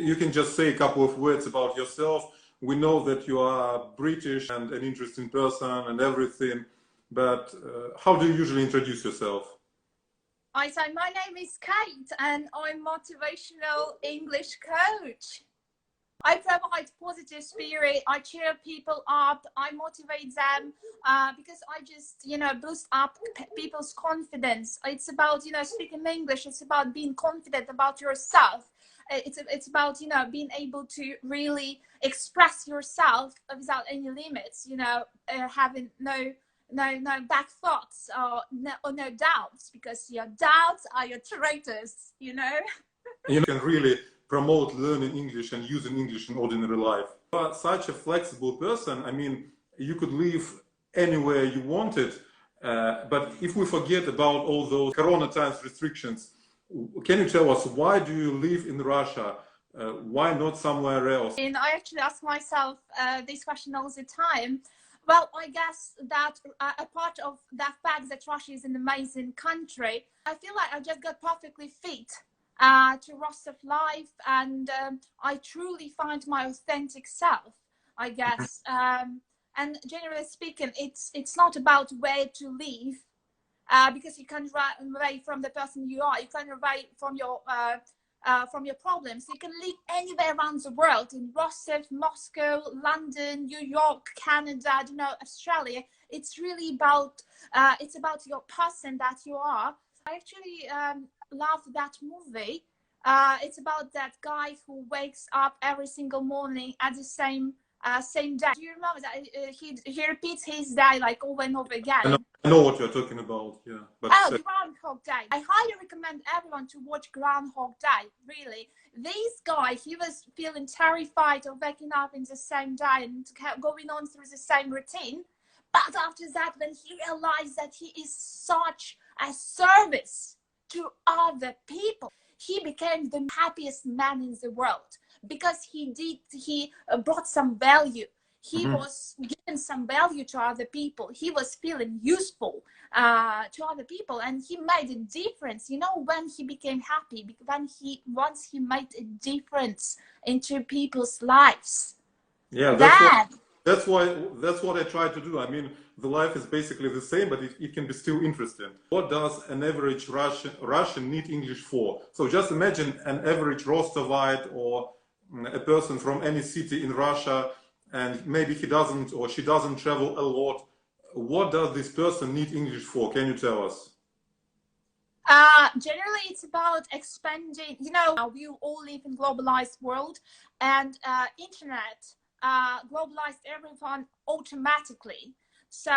You can just say a couple of words about yourself. We know that you are British and an interesting person and everything, but how do you usually introduce yourself? I say, my name is Kate and I'm motivational English coach. I provide positive spirit, I cheer people up, I motivate them because I just, boost up people's confidence. It's about, speaking English, it's about being confident about yourself. It's about, being able to really express yourself without any limits, having no back thoughts or no doubts, because your doubts are your traitors, You can really promote learning English and using English in ordinary life. You are such a flexible person. I mean, you could live anywhere you wanted, but if we forget about all those Corona times restrictions, can you tell us, why do you live in Russia? Why not somewhere else? And I actually ask myself this question all the time. Well, I guess that a part of that fact that Russia is an amazing country, I feel like I just got perfectly fit to rest of life, and I truly find my authentic self, I guess. And generally speaking, it's not about where to live, because you can't run away from the person you are. You can't run away from your problems. You can live anywhere around the world, in Rostov, Moscow, London, New York, Canada, Australia. It's really about your person that you are. I actually love that movie. It's about that guy who wakes up every single morning at the same day. Do you remember that he repeats his day like over and over again? I know what you're talking about. Yeah. But Groundhog Day. I highly recommend everyone to watch Groundhog Day. Really, this guy, he was feeling terrified of waking up in the same day and going on through the same routine. But after that, when he realized that he is such a service to other people, he became the happiest man in the world, because he brought some value. He was giving some value to other people. He was feeling useful to other people, and he made a difference. When he became happy, once he made a difference into people's lives. Yeah, that's what I try to do. I mean, the life is basically the same, but it can be still interesting. What does an average Russian need English for? So just imagine an average Rostovite or a person from any city in Russia, and maybe he doesn't or she doesn't travel a lot. What does this person need English for? Can you tell us? Generally, it's about expanding. We all live in globalized world, and internet globalized everyone automatically. So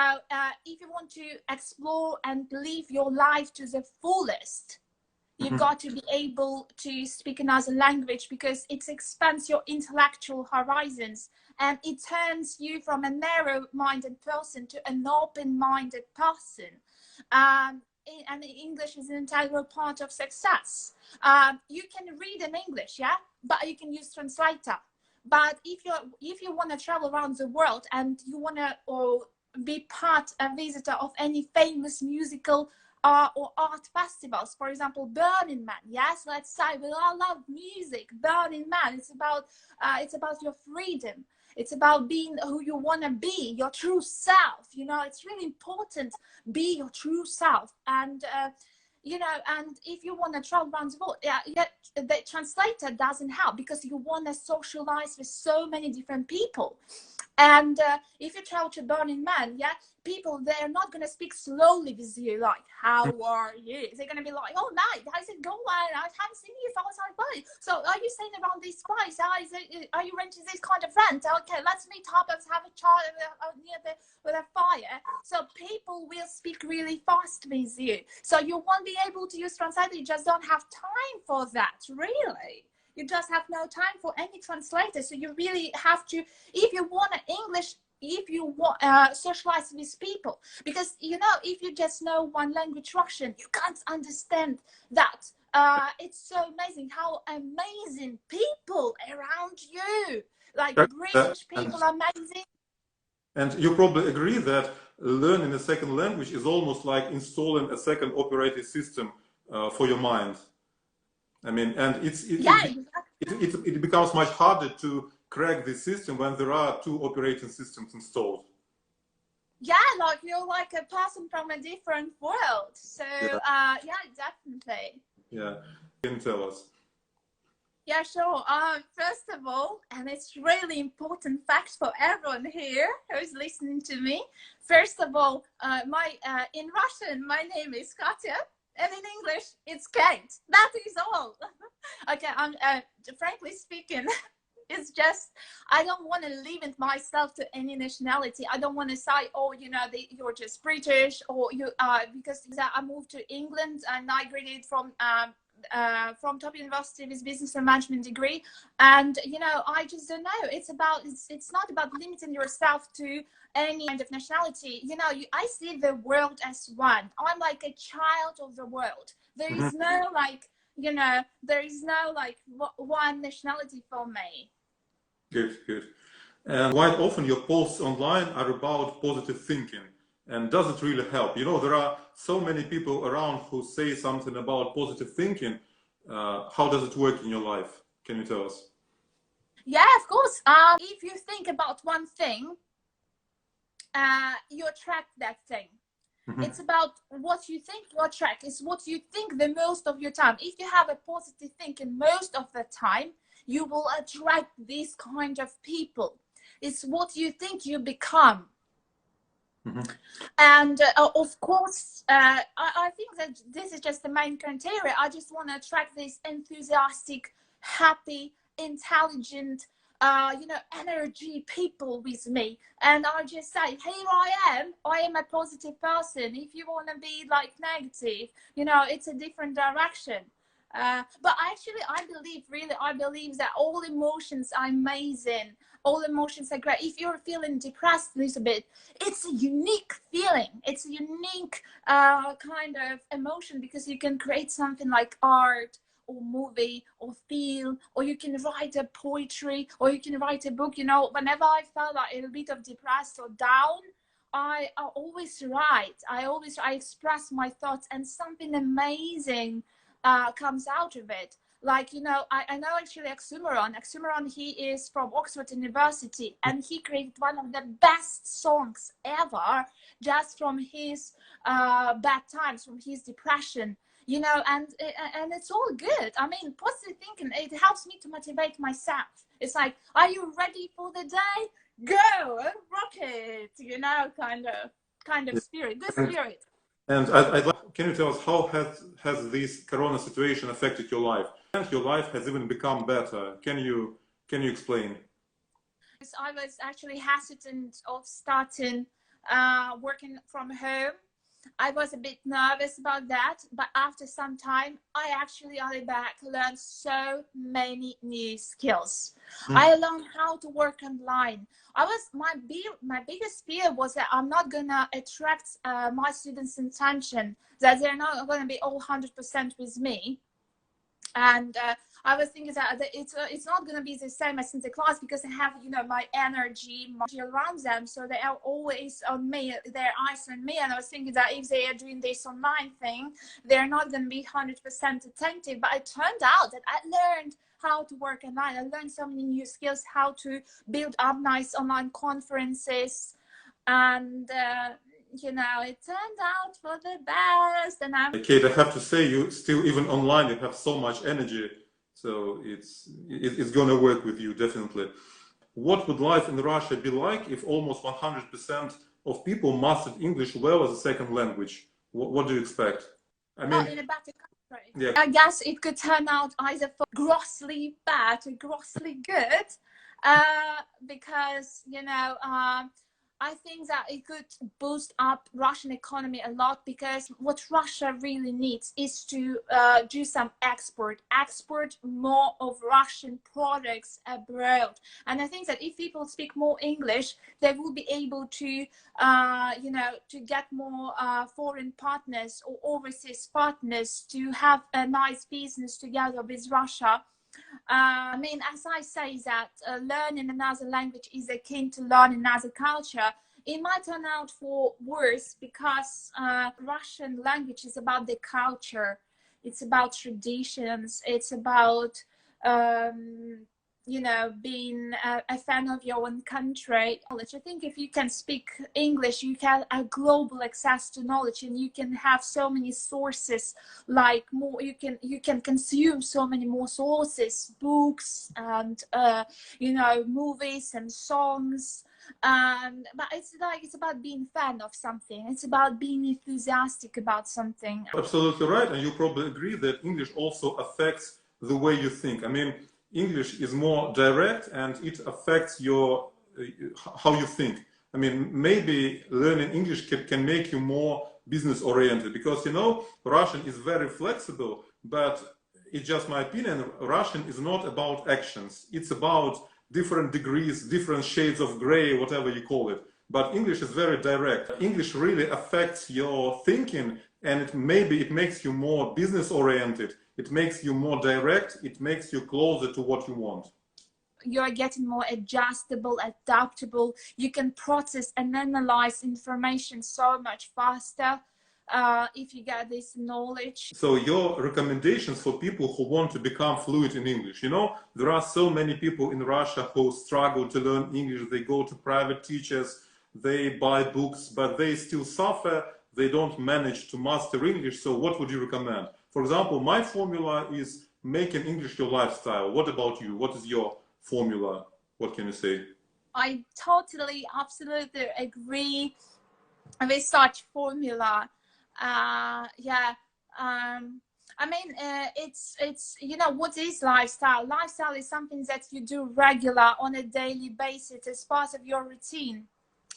if you want to explore and live your life to the fullest, you've got to be able to speak another language, because it expands your intellectual horizons, and it turns you from a narrow-minded person to an open-minded person. And English is an integral part of success. You can read in English, yeah, but you can use translator. But if you want to travel around the world and you want to be a visitor of any famous musical or art festivals, for example, Burning Man. Yes, let's say we all love music. Burning Man. It's about your freedom. It's about being who you want to be, your true self. It's really important. Be your true self, and and if you want to travel around the world, the translator doesn't help, because you want to socialize with so many different people. And if you travel to Burning Man, people, they're not going to speak slowly with you, like, how are you? They're going to be like, oh, nice, how's it going? I haven't seen you for a while. So are you staying around this place? Are you renting this kind of rent? Okay, let's meet up, let's have a chat near with a fire. So people will speak really fast with you. So you won't be able to use translator. You just don't have time for that, really. You just have no time for any translator. So you really have to, if you want English, if you want socialize with people, because if you just know one language, Russian, you can't understand that. It's so amazing how amazing people around you, like British people, are amazing. And you probably agree that learning a second language is almost like installing a second operating system for your mind. I mean, and it becomes much harder to crack the system when there are two operating systems installed. Yeah, like you're like a person from a different world. So yeah, definitely. Yeah, can you tell us? Yeah, sure. First of all, and it's really important fact for everyone here who's listening to me. First of all, in Russian, my name is Katya, and in English, it's Kate. That is all. Okay, I'm frankly speaking, it's just I don't want to limit myself to any nationality. I don't want to say, oh, you know, you're just British, or you because I moved to England and I graduated from top university with business and management degree, and you know, I just don't know. It's not about limiting yourself to any kind of nationality. You know, I see the world as one. I'm like a child of the world. There is no like, you know, there is no like one nationality for me. Good, good. And quite often your posts online are about positive thinking. And does it really help? You know, there are so many people around who say something about positive thinking. How does it work in your life? Can you tell us? Yeah, of course. If you think about one thing, you attract that thing. It's about what you think you attract. It's what you think the most of your time. If you have a positive thinking most of the time, you will attract this kind of people. It's what you think you become. And of course, I think that this is just the main criteria. I just want to attract these enthusiastic, happy, intelligent, you know, energy people with me. And I just say, here I am a positive person. If you want to be like negative, you know, it's a different direction. But actually, I believe that all emotions are amazing. All emotions are great. If you're feeling depressed a little bit, it's a unique feeling. It's a unique kind of emotion, because you can create something like art or movie or film, or you can write a poetry, or you can write a book. You know, whenever I felt like a little bit of depressed or down, I always write. I express my thoughts, and something amazing comes out of it. Like, you know, I know actually Oxymoron, he is from Oxford University, and he created one of the best songs ever just from his bad times, from his depression, you know, and it's all good. I mean, positive thinking, it helps me to motivate myself. It's like, are you ready for the day? Go and rock it, you know, kind of spirit, good spirit. And I'd like, can you tell us how has this Corona situation affected your life? And your life has even become better. Can you explain? I was actually hesitant of starting working from home. I was a bit nervous about that, but after some time, I actually learned so many new skills. I learned how to work online. My biggest fear was that I'm not gonna attract my students' attention, that they're not gonna be all 100% with me. And I was thinking that it's not going to be the same as in the class, because I have, you know, my energy around them, so they are always on me, their eyes on me. And I was thinking that if they are doing this online thing, they're not going to be 100% attentive. But it turned out that I learned how to work online. I learned so many new skills, how to build up nice online conferences, and you know, it turned out for the best. And Kate, I have to say, you still, even online, you have so much energy, so it's going to work with you, definitely. What would life in Russia be like if almost 100% of people mastered English well as a second language? What do you expect? I mean, in a better country. Yeah. I guess it could turn out either for grossly bad or grossly good, because, you know, I think that it could boost up Russian economy a lot, because what Russia really needs is to do some export more of Russian products abroad. And I think that if people speak more English, they will be able to, you know, to get more foreign partners or overseas partners to have a nice business together with Russia. I mean, as I say that learning another language is akin to learning another culture, it might turn out for worse, because Russian language is about the culture, it's about traditions, it's about you know, being a fan of your own country. I think if you can speak English, you can have global access to knowledge, and you can have so many sources, like more, you can consume so many more sources, books and you know, movies and songs. But it's like, it's about being a fan of something. It's about being enthusiastic about something. Absolutely right, and you probably agree that English also affects the way you think. I mean, English is more direct, and it affects your how you think. I mean, maybe learning English can make you more business oriented, because, you know, Russian is very flexible, but it's just my opinion. Russian is not about actions. It's about different degrees, different shades of gray, whatever you call it. But English is very direct. English really affects your thinking, and maybe it makes you more business oriented. It makes you more direct. It makes you closer to what you want. You're getting more adjustable, adaptable. You can process and analyze information so much faster if you get this knowledge. So your recommendations for people who want to become fluent in English? You know, there are so many people in Russia who struggle to learn English. They go to private teachers, they buy books, but they still suffer. They don't manage to master English. So what would you recommend? For example, my formula is making English your lifestyle. What about you? What is your formula? What can you say? I totally, absolutely agree with such formula. Yeah. I mean, it's, you know, what is lifestyle? Lifestyle is something that you do regular on a daily basis as part of your routine.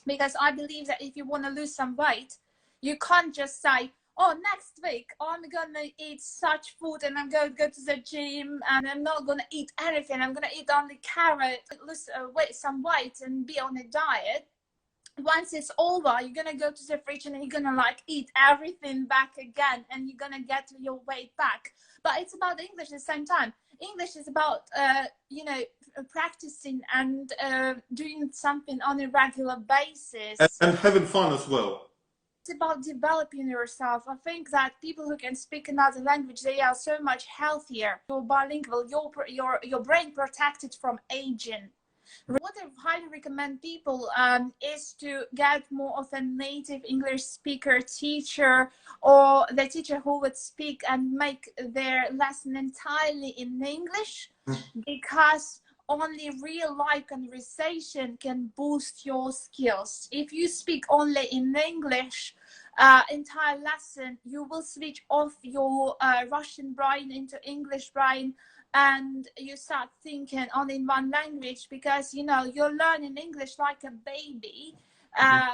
Because I believe that if you want to lose some weight, you can't just say, oh, next week I'm gonna eat such food and I'm going to go to the gym and I'm not gonna eat anything. I'm gonna eat only carrot, lose some weight and be on a diet. Once it's over, you're gonna go to the fridge and you're gonna like eat everything back again, and you're gonna get your weight back. But it's about English at the same time. English is about you know, practicing and doing something on a regular basis, and having fun as well. It's about developing yourself. I think that people who can speak another language, they are so much healthier. You're bilingual, your brain protected from aging. What I highly recommend people is to get more of a native English speaker teacher, or the teacher who would speak and make their lesson entirely in English, because only real life conversation can boost your skills. If you speak only in English entire lesson, you will switch off your Russian brain into English brain, and you start thinking only in one language, because, you know, you're learning English like a baby,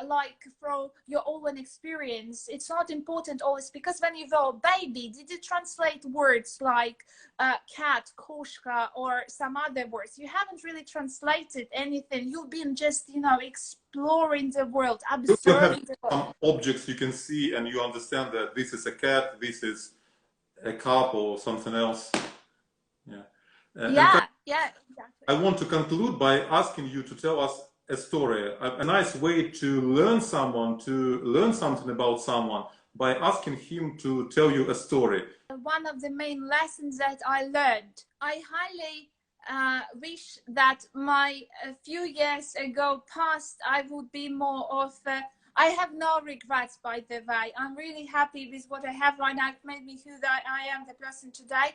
like from your own experience. It's not important always, because when you were a baby, did you translate words like cat, koshka, or some other words? You haven't really translated anything. You've been just, you know, exploring the world, observing the world. Some objects you can see and you understand that this is a cat, this is a cup, or something else. Yeah. Yeah, exactly. I want to conclude by asking you to tell us a story, a nice way to learn something about someone, by asking him to tell you a story. One of the main lessons that I learned, I highly wish that my a few years ago past, I would be more of I have no regrets, by the way. I'm really happy with what I have right now. It made me who that I am, the person today.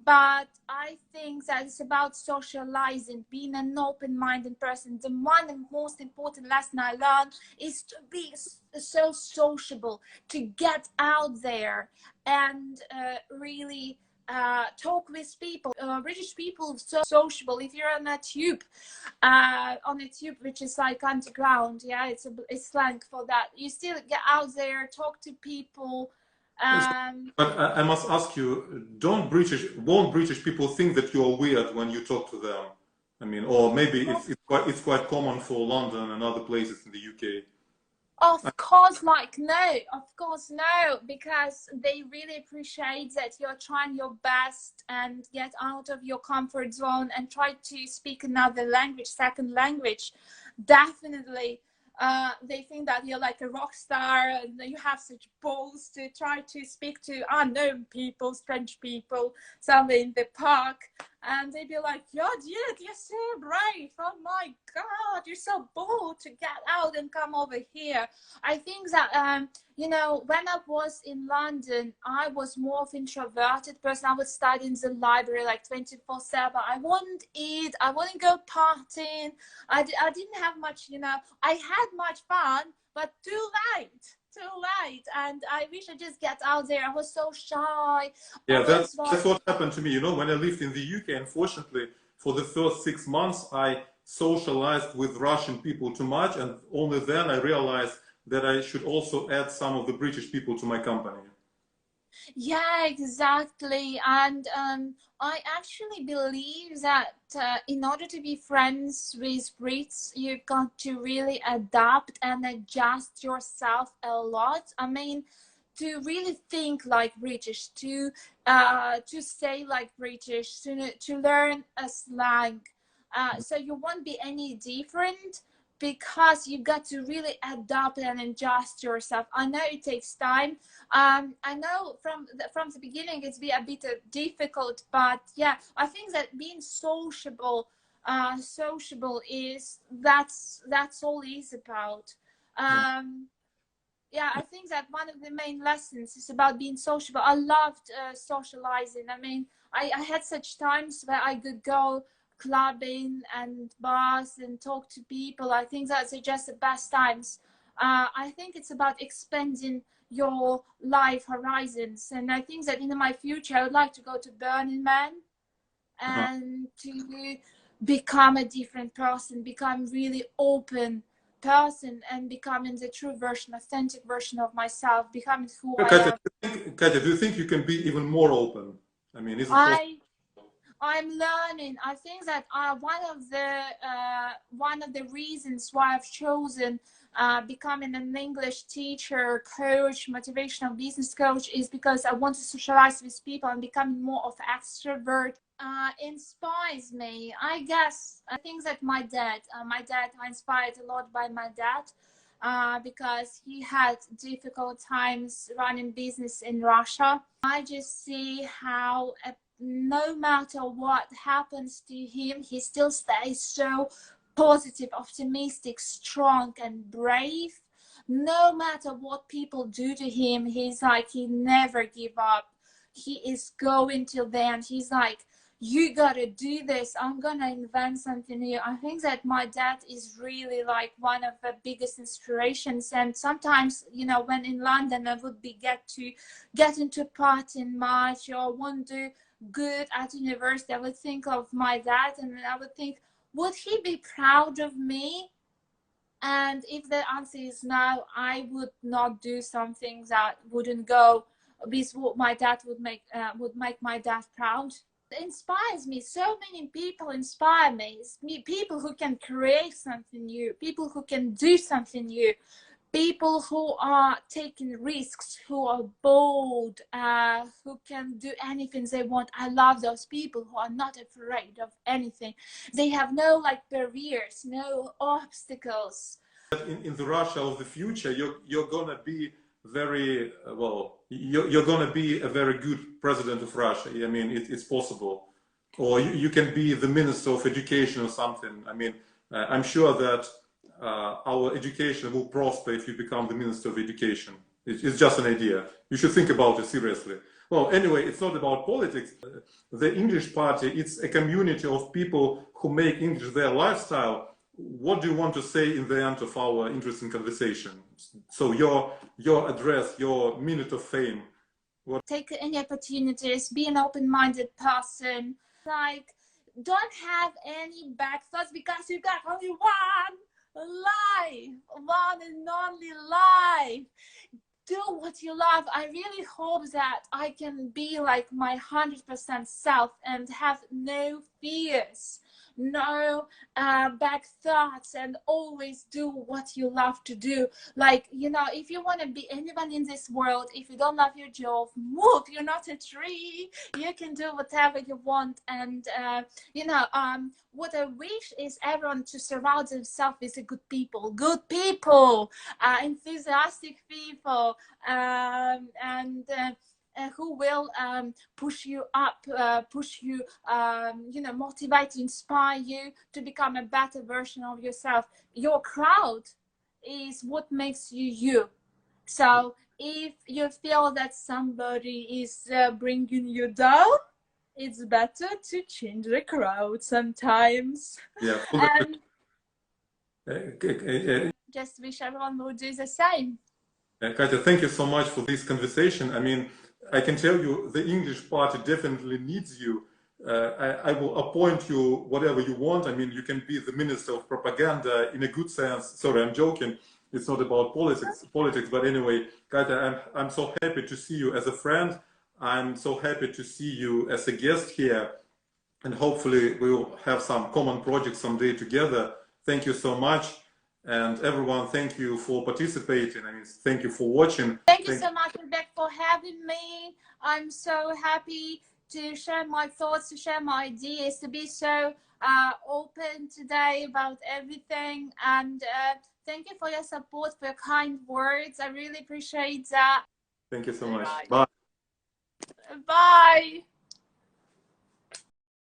But I think that it's about socializing, being an open-minded person. The one and most important lesson I learned is to be so sociable, to get out there and really talk with people. British people so sociable. If you're on a tube, which is like underground, yeah, it's slang for that. You still get out there, talk to people. But I must ask you, won't British people think that you are weird when you talk to them? I mean, or maybe it's quite common for London and other places in the UK. Of course, of course no, because they really appreciate that you're trying your best and get out of your comfort zone and try to speak another language, second language. Definitely. They think that you're like a rock star and you have such balls to try to speak to unknown people, strange people, somewhere in the park. and they'd be like, "Yo, dude, you're so brave. Oh my God, you're so bold to get out and come over here." I think that, you know, when I was in London, I was more of an introverted person. I would study in the library like 24/7. I wouldn't eat. I wouldn't go partying. I didn't have much, you know, I had much fun, but too late. And I wish I just get out there. I was so shy. Yeah, that's what happened to me. You know, when I lived in the UK, unfortunately, for the first 6 months, I socialized with Russian people too much, and only then I realized that I should also add some of the British people to my company. Yeah, exactly. And I actually believe that in order to be friends with Brits, you've got to really adapt and adjust yourself a lot. I mean, to really think like British, to say like British, to learn a slang, so you won't be any different, because you got to really adapt and adjust yourself. I know it takes time. I know from the beginning it's been a bit difficult, but yeah, I think that being sociable is that's all it's about. Yeah, I think that one of the main lessons is about being sociable. I loved socializing. I mean, I had such times where I could go clubbing and bars and talk to people. I think that's just the best times. I think it's about expanding your life horizons, and I think that in my future I would like to go to Burning Man and to become a different person, become really open person, and becoming the true version, authentic version of myself, becoming who I am. Katya, do you think you can be even more open? I mean, is it possible? I'm learning. I think that one of the reasons why I've chosen becoming an English teacher, coach, motivational business coach is because I want to socialize with people and become more of an extrovert. Inspires me, I guess. I think that my dad, I inspired a lot by my dad, because he had difficult times running business in Russia. I just see how no matter what happens to him, he still stays so positive, optimistic, strong, and brave. No matter what people do to him, he's like, he never give up. He is going till the end. He's like, you gotta do this. I'm gonna invent something new. I think that my dad is really like one of the biggest inspirations. And sometimes, you know, when in London, I would get into partying much, or won't do good at university, I would think of my dad, and I would think, would he be proud of me? And if the answer is no, I would not do something that wouldn't go with what my dad would make my dad proud. It inspires me. So many people inspire me. People who can create something new, people who can do something new, people who are taking risks, who are bold, who can do anything they want. I love those people who are not afraid of anything. They have no like barriers, no obstacles. In the Russia of the future, you're gonna be very you're gonna be a very good president of Russia. I mean, it's possible, or you can be the minister of education or something. I mean, I'm sure that our education will prosper if you become the minister of education. It's just an idea. You should think about it seriously. Well, anyway, it's not about politics. The English Party, it's a community of people who make English their lifestyle. What do you want to say in the end of our interesting conversation? So your address, your minute of fame. Take any opportunities, be an open-minded person. Like, don't have any back thoughts, because you got only one life, one and only life. Do what you love. I really hope that I can be like my 100% self and have no fears, no back thoughts, and always do what you love to do. Like, you know, if you want to be anyone in this world, if you don't love your job, move. You're not a tree. You can do whatever you want. And you know, what I wish is everyone to surround themselves with good people, enthusiastic people, who will push you up, push you, you know, motivate, inspire you to become a better version of yourself. Your crowd is what makes you you. So if you feel that somebody is bringing you down, it's better to change the crowd sometimes. Yeah. And just wish everyone would do the same. Katya, thank you so much for this conversation. I mean, I can tell you the English party definitely needs you. I will appoint you whatever you want. I mean, you can be the minister of propaganda in a good sense. Sorry, I'm joking. It's not about politics, but anyway, Katya, I'm so happy to see you as a friend. I'm so happy to see you as a guest here, and hopefully we'll have some common projects someday together. Thank you so much. And everyone, thank you for participating. I mean, thank you for watching. Thank you so much, Rebecca, for having me. I'm so happy to share my thoughts, to share my ideas, to be so open today about everything. And thank you for your support, for your kind words. I really appreciate that. Thank you so much. Bye. Bye.